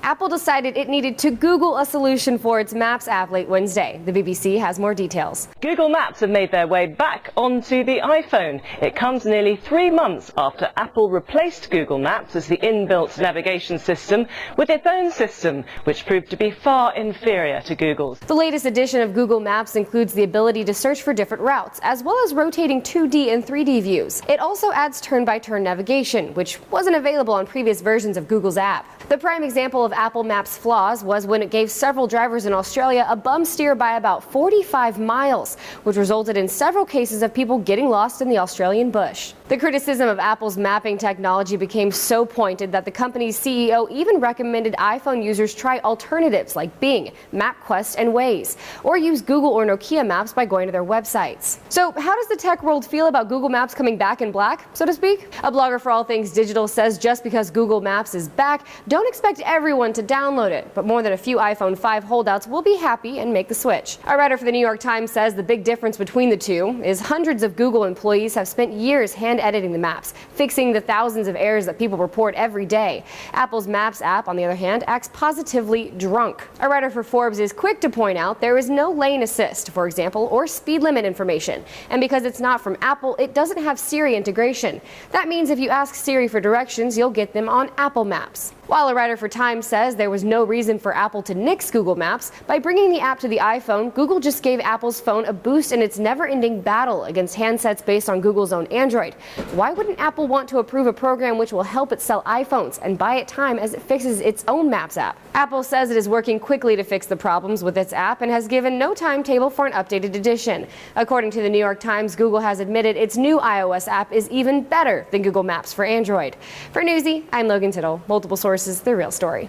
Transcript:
Apple decided it needed to Google a solution for its Maps app late Wednesday. The BBC has more details. Google Maps have made their way back onto the iPhone. It comes nearly 3 months after Apple replaced Google Maps as the inbuilt navigation system with its own system, which proved to be far inferior to Google's. The latest edition of Google Maps includes the ability to search for different routes, as well as rotating 2D and 3D views. It also adds turn-by-turn navigation, which wasn't available on previous versions of Google's app. The prime example of Apple Maps' flaws was when it gave several drivers in Australia a bum steer by about 45 miles, which resulted in several cases of people getting lost in the Australian bush. The criticism of Apple's mapping technology became so pointed that the company's CEO even recommended iPhone users try alternatives like Bing, MapQuest, and Waze, or use Google or Nokia Maps by going to their websites. So how does the tech world feel about Google Maps coming back in black, so to speak? A blogger for all things digital says just because Google Maps is back, don't expect everyone to download it, but more than a few iPhone 5 holdouts will be happy and make the switch. A writer for the New York Times says the big difference between the two is hundreds of Google employees have spent years hand-editing the maps, fixing the thousands of errors that people report every day. Apple's Maps app, on the other hand, acts positively drunk. A writer for Forbes is quick to point out there is no lane assist, for example, or speed limit information. And because it's not from Apple, it doesn't have Siri integration. That means if you ask Siri for directions, you'll get them on Apple Maps. While a writer for Time says there was no reason for Apple to nix Google Maps, by bringing the app to the iPhone, Google just gave Apple's phone a boost in its never-ending battle against handsets based on Google's own Android. Why wouldn't Apple want to approve a program which will help it sell iPhones and buy it time as it fixes its own Maps app? Apple says it is working quickly to fix the problems with its app and has given no timetable for an updated edition. According to the New York Times, Google has admitted its new iOS app is even better than Google Maps for Android. For Newsy, I'm Logan Tittle. Multiple sources, the real story.